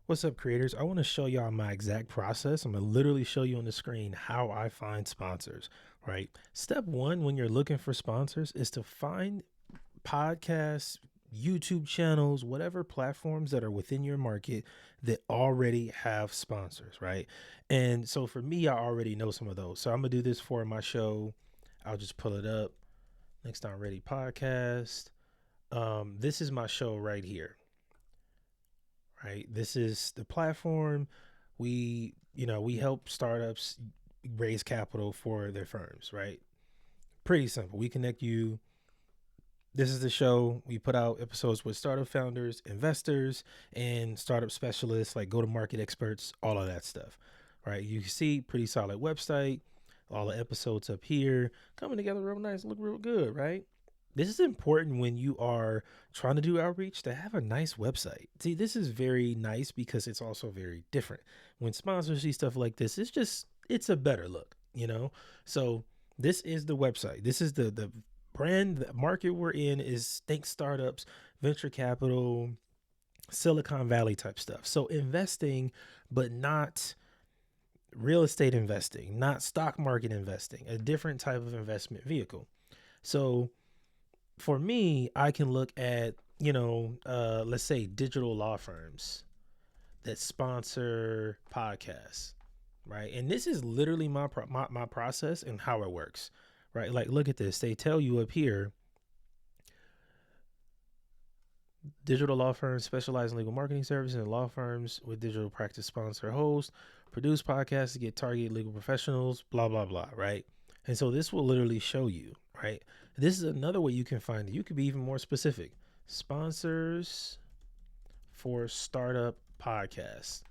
What's up, creators? I want to show y'all my exact process. I'm going to literally show you on the screen how I find sponsors, right? Step one, when you're looking for sponsors, is to find podcasts, YouTube channels, whatever platforms that are within your market that already have sponsors, right? And so for me, I already know some of those. So I'm going to do this for my show. I'll just pull it up. Next Time Ready podcast. This is my show right here, right? This is the platform. We help startups raise capital for their firms, right? Pretty simple. We connect you. This is the show. We put out episodes with startup founders, investors, and startup specialists, like go to market experts, all of that stuff, right? You can see pretty solid website, all the episodes up here coming together real nice, look real good, right? This is important when you are trying to do outreach to have a nice website. See, this is very nice because it's also very different. When sponsors see stuff like this, it's a better look. So this is the website. This is the brand, the market we're in is think startups, venture capital, Silicon Valley type stuff. So investing, but not real estate investing, not stock market investing, a different type of investment vehicle. So for me, I can look at, let's say digital law firms that sponsor podcasts, right? And this is literally my process and how it works, right? Like, look at this. They tell you up here, digital law firms specialize in legal marketing services, and law firms with digital practice sponsor host, produce podcasts to get targeted legal professionals, blah, blah, blah, right? And so this will literally show you, right? This is another way you can find it. You could be even more specific. Sponsors for startup podcasts.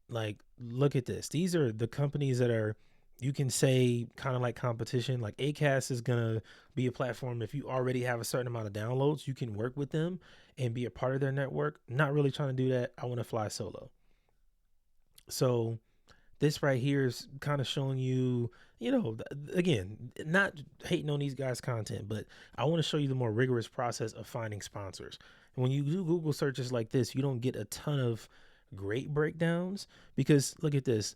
Like, look at this. These are the companies that are, you can say, kind of like competition. Like Acast is going to be a platform. If you already have a certain amount of downloads, you can work with them and be a part of their network. Not really trying to do that. I want to fly solo. So this right here is kind of showing you, again, not hating on these guys' content, but I want to show you the more rigorous process of finding sponsors. And when you do Google searches like this, you don't get a ton of great breakdowns because look at this.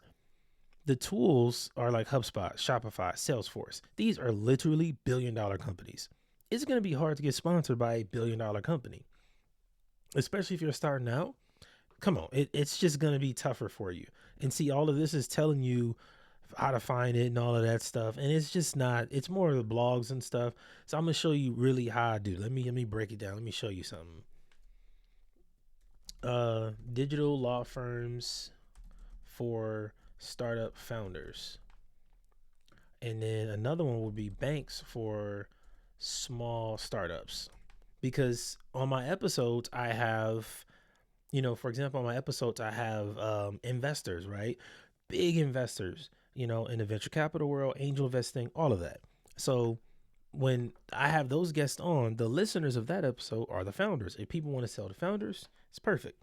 The tools are like HubSpot, Shopify, Salesforce. These are literally billion-dollar companies. It's going to be hard to get sponsored by a billion-dollar company, especially if you're starting out. Come on, it's just going to be tougher for you. And see, all of this is telling you how to find it and all of that stuff. And it's just not, it's more of the blogs and stuff. So I'm going to show you really how I do. Let me break it down. Let me show you something. Digital law firms for startup founders. And then another one would be banks for small startups. Because on my episodes, I have, for example, on my episodes, I have investors, right? Big investors, in the venture capital world, angel investing, all of that. So when I have those guests on, the listeners of that episode are the founders. If people want to sell to founders, it's perfect.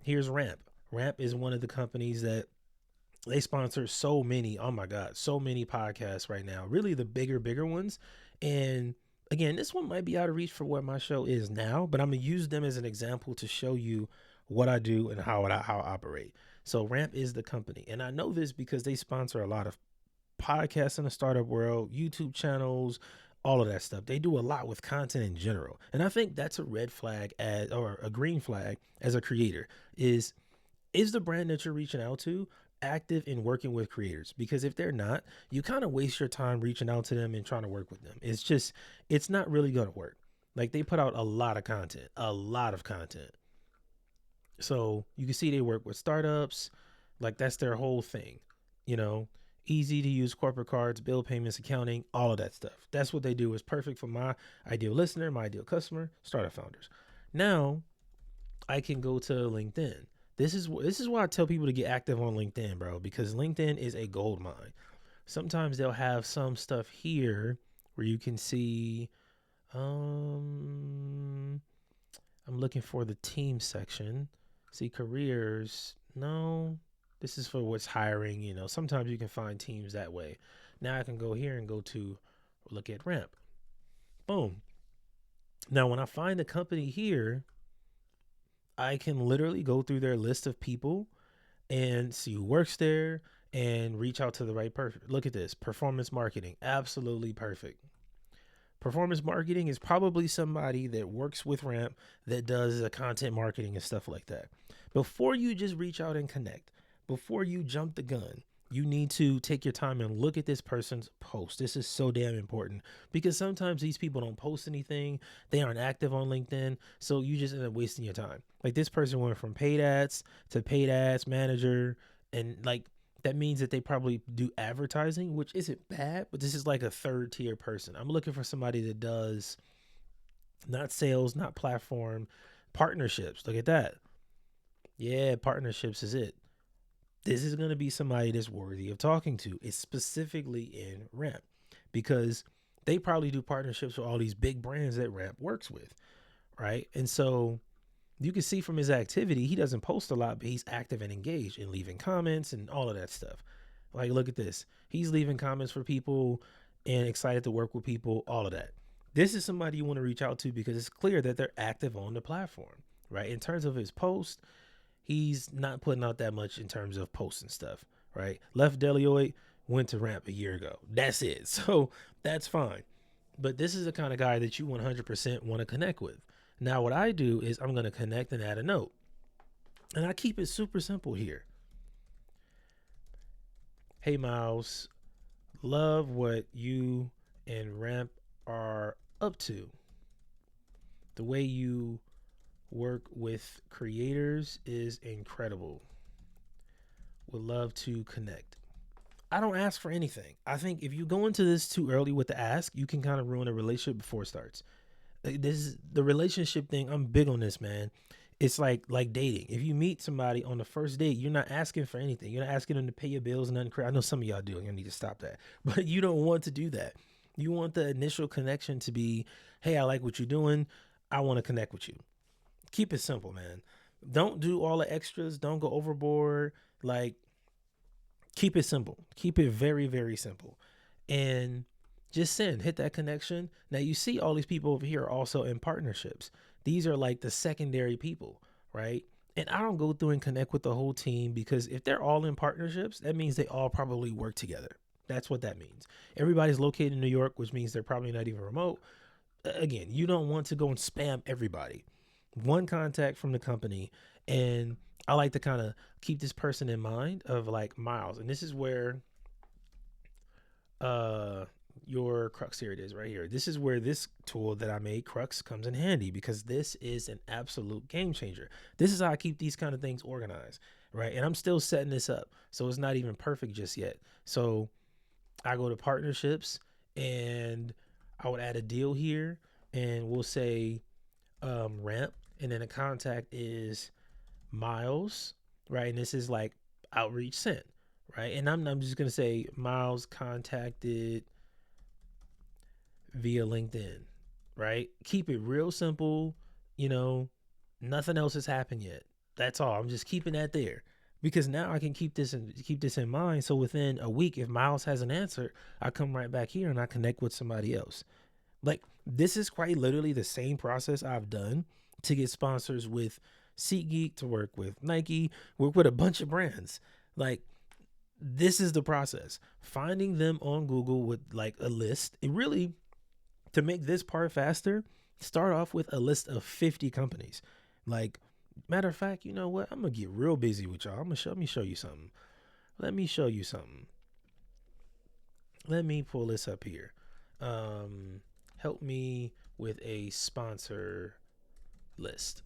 Here's Ramp. Ramp is one of the companies that they sponsor so many, oh my God, so many podcasts right now, really the bigger ones. And again, this one might be out of reach for what my show is now, but I'm going to use them as an example to show you what I do and how I operate. So Ramp is the company. And I know this because they sponsor a lot of podcasts in the startup world, YouTube channels, all of that stuff. They do a lot with content in general. And I think that's a red flag or a green flag as a creator is the brand that you're reaching out to active in working with creators? Because if they're not, you kind of waste your time reaching out to them and trying to work with them. It's not really going to work. Like they put out a lot of content, a lot of content. So you can see they work with startups. Like that's their whole thing, you know, easy to use corporate cards, bill payments, accounting, all of that stuff. That's what they do. Is perfect for my ideal listener, my ideal customer, startup founders. Now I can go to LinkedIn. This is why I tell people to get active on LinkedIn, bro, because LinkedIn is a gold mine. Sometimes they'll have some stuff here where you can see I'm looking for the team section. See careers. No, this is for what's hiring, Sometimes you can find teams that way. Now I can go here and go to look at Ramp. Boom. Now when I find a company here, I can literally go through their list of people and see who works there and reach out to the right person. Look at this performance marketing. Absolutely perfect. Performance marketing is probably somebody that works with Ramp that does the content marketing and stuff like that. Before you just reach out and connect, before you jump the gun, you need to take your time and look at this person's post. This is so damn important because sometimes these people don't post anything. They aren't active on LinkedIn. So you just end up wasting your time. Like this person went from paid ads to paid ads manager. And like that means that they probably do advertising, which isn't bad, but this is like a third tier person. I'm looking for somebody that does not sales, not platform, partnerships. Look at that. Yeah, partnerships is it. This is going to be somebody that's worthy of talking to. It's specifically in Ramp because they probably do partnerships with all these big brands that Ramp works with, right? And so you can see from his activity, he doesn't post a lot, but he's active and engaged and leaving comments and all of that stuff. Like, look at this. He's leaving comments for people and excited to work with people, all of that. This is somebody you want to reach out to because it's clear that they're active on the platform, right? In terms of his post, he's not putting out that much in terms of posting stuff, right? Left Delioid, went to Ramp a year ago. That's it. So that's fine. But this is the kind of guy that you 100% want to connect with. Now, what I do is I'm going to connect and add a note. And I keep it super simple here. Hey, Miles, love what you and Ramp are up to. The way you work with creators is incredible. Would love to connect. I don't ask for anything. I think if you go into this too early with the ask, you can kind of ruin a relationship before it starts. This is the relationship thing. I'm big on this, man. It's like dating. If you meet somebody on the first date, you're not asking for anything. You're not asking them to pay your bills and nothing. I know some of y'all do. I need to stop that. But you don't want to do that. You want the initial connection to be, hey, I like what you're doing. I want to connect with you. Keep it simple, man. Don't do all the extras. Don't go overboard. Like, keep it simple. Keep it very, very simple. And just send, hit that connection. Now you see all these people over here are also in partnerships. These are like the secondary people, right? And I don't go through and connect with the whole team because if they're all in partnerships, that means they all probably work together. That's what that means. Everybody's located in New York, which means they're probably not even remote. Again, you don't want to go and spam everybody. One contact from the company. And I like to kind of keep this person in mind of like Miles. And this is where your Crux, here it is right here. This is where this tool that I made, Crux, comes in handy because this is an absolute game changer. This is how I keep these kind of things organized, right? And I'm still setting this up, so it's not even perfect just yet. So I go to partnerships and I would add a deal here and we'll say Ramp, and then a contact is Miles, right? And this is like outreach sent, right? And I'm just gonna say Miles contacted via LinkedIn, right? Keep it real simple. You know, nothing else has happened yet. That's all. I'm just keeping that there because now I can keep this in mind. So within a week, if Miles has an answer, I come right back here and I connect with somebody else. Like this is quite literally the same process I've done to get sponsors with SeatGeek, to work with Nike, work with a bunch of brands. Like this is the process. Finding them on Google with like a list. It really, to make this part faster, start off with a list of 50 companies. Like, matter of fact, you know what? I'm going to get real busy with y'all. Let me show you something. Let me show you something. Let me pull this up here. Help me with a sponsor list,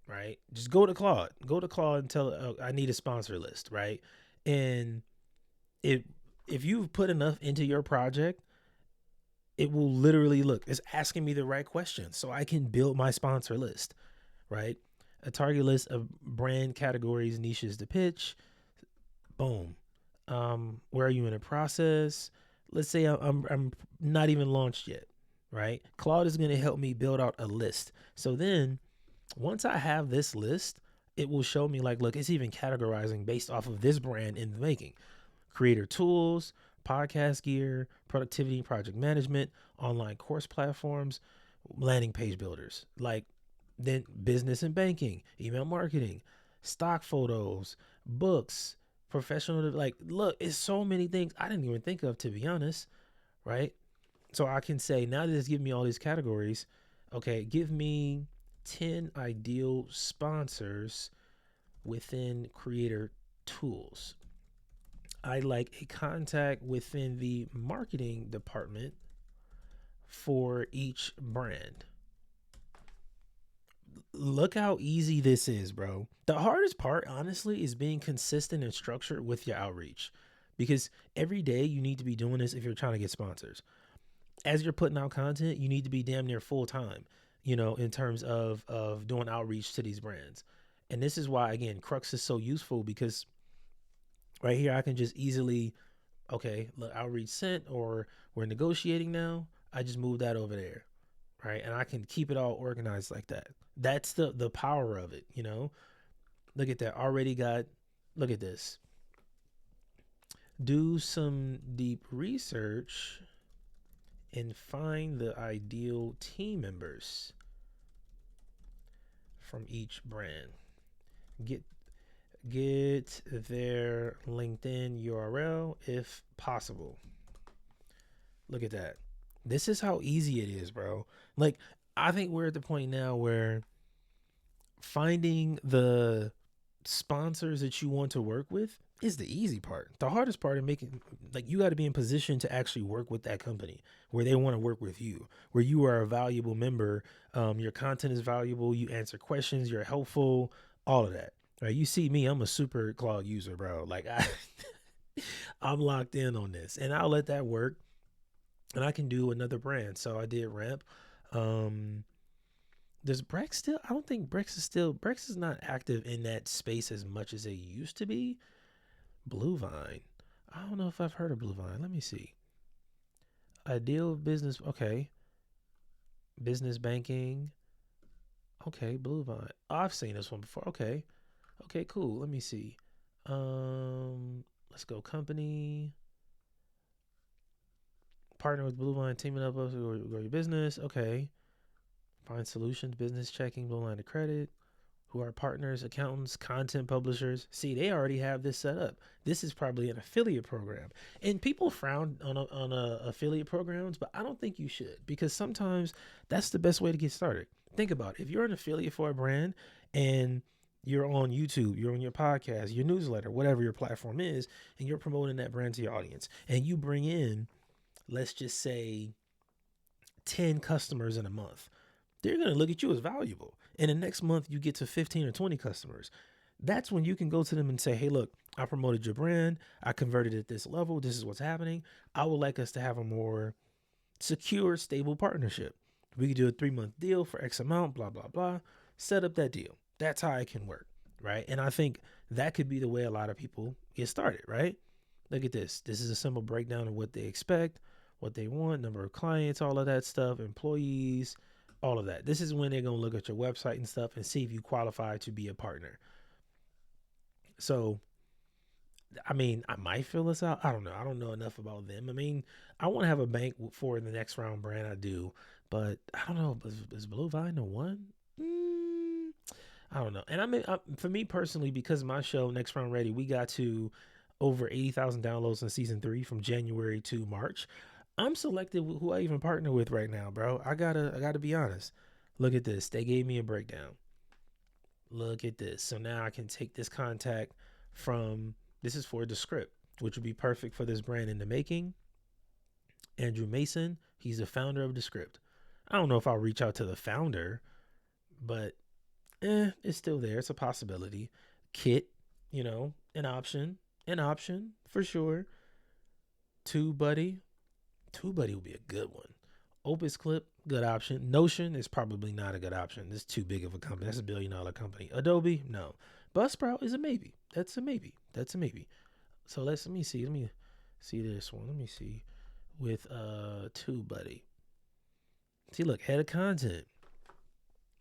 right? Just go to Claude. Go to Claude and tell I need a sponsor list, right? And if you've put enough into your project, it will literally look, it's asking me the right questions so I can build my sponsor list, right? A target list of brand categories, niches to pitch. Boom. Where are you in the process? Let's say I'm not even launched yet, right? Claude is going to help me build out a list. So then once I have this list, it will show me like, look, it's even categorizing based off of this brand in the making. Creator tools, podcast gear, productivity, project management, online course platforms, landing page builders. Like Then business and banking, email marketing, stock photos, books, professional, like, look, it's so many things I didn't even think of, to be honest, right? So I can say, now that it's giving me all these categories, okay, give me 10 ideal sponsors within creator tools. I like a contact within the marketing department for each brand. Look how easy this is, bro. The hardest part, honestly, is being consistent and structured with your outreach, because every day you need to be doing this if you're trying to get sponsors. As you're putting out content, you need to be damn near full time, in terms of doing outreach to these brands. And this is why, again, Crux is so useful, because right here I can just easily, okay, look, outreach sent, or we're negotiating now. I just move that over there, right? And I can keep it all organized like that. That's the power of it. Look at that. Already got, look at this. Do some deep research and find the ideal team members from each brand. Get get their LinkedIn URL if possible. Look at that. This is how easy it is, bro. Like, I think we're at the point now where finding the sponsors that you want to work with is the easy part. The hardest part is making, like, you got to be in position to actually work with that company where they want to work with you, where you are a valuable member. Your content is valuable. You answer questions. You're helpful. All of that. Right? You see me, I'm a super Claude user, bro. Like, I'm locked in on this, and I'll let that work. And I can do another brand. So I did Ramp. Um, does Brex still? I don't think Brex is still. Brex is not active in that space as much as they used to be. Blue Vine. I don't know if I've heard of Blue Vine. Let me see. Ideal business. Okay. Business banking. Okay. Blue Vine. Oh, I've seen this one before. Okay. Okay. Cool. Let me see. Let's go. Company. Partner with Blue Vine. Teaming up to grow your business. Okay. Find solutions. Business checking. Blue Line of credit. Who are partners, accountants, content publishers. See, they already have this set up. This is probably an affiliate program. And people frown on affiliate programs, but I don't think you should, because sometimes that's the best way to get started. Think about it. If you're an affiliate for a brand and you're on YouTube, you're on your podcast, your newsletter, whatever your platform is, and you're promoting that brand to your audience, and you bring in, let's just say, 10 customers in a month, they're going to look at you as valuable. And the next month you get to 15 or 20 customers. That's when you can go to them and say, hey, look, I promoted your brand. I converted at this level. This is what's happening. I would like us to have a more secure, stable partnership. We could do a 3-month deal for X amount, blah, blah, blah. Set up that deal. That's how it can work, right? And I think that could be the way a lot of people get started, right? Look at this. This is a simple breakdown of what they expect, what they want, number of clients, all of that stuff, employees, all of that. This is when they're going to look at your website and stuff and see if you qualify to be a partner. So, I mean, I might fill this out. I don't know. I don't know enough about them. I mean, I want to have a bank for the next round brand. I do, but I don't know. Is Blue Vine the one? I don't know. And I mean, for me personally, because my show Next Round Ready, we got to over 80,000 downloads in season 3 from January to March. I'm selective with who I even partner with right now, bro. I gotta be honest. Look at this. They gave me a breakdown. Look at this. So now I can take this contact from, this is for Descript, which would be perfect for this brand in the making. Andrew Mason, he's the founder of Descript. I don't know if I'll reach out to the founder, but it's still there. It's a possibility. Kit, an option for sure. TubeBuddy would be a good one. Opus Clip, good option. Notion is probably not a good option. It's too big of a company. That's $1 billion company. Adobe, no. Buzzsprout is a maybe. That's a maybe. So let me see. Let me see this one. Let me see with TubeBuddy. See, look, head of content.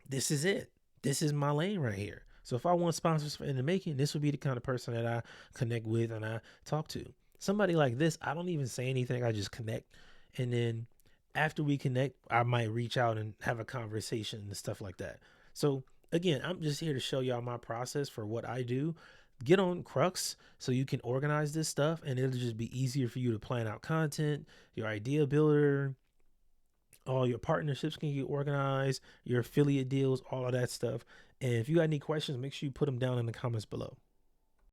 This is it. This is my lane right here. So if I want sponsors in the making, this would be the kind of person that I connect with and I talk to. Somebody like this, I don't even say anything. I just connect. And then after we connect, I might reach out and have a conversation and stuff like that. So again, I'm just here to show y'all my process for what I do. Get on Crux so you can organize this stuff, and it'll just be easier for you to plan out content, your idea builder, all your partnerships can get organized, your affiliate deals, all of that stuff. And if you got any questions, make sure you put them down in the comments below.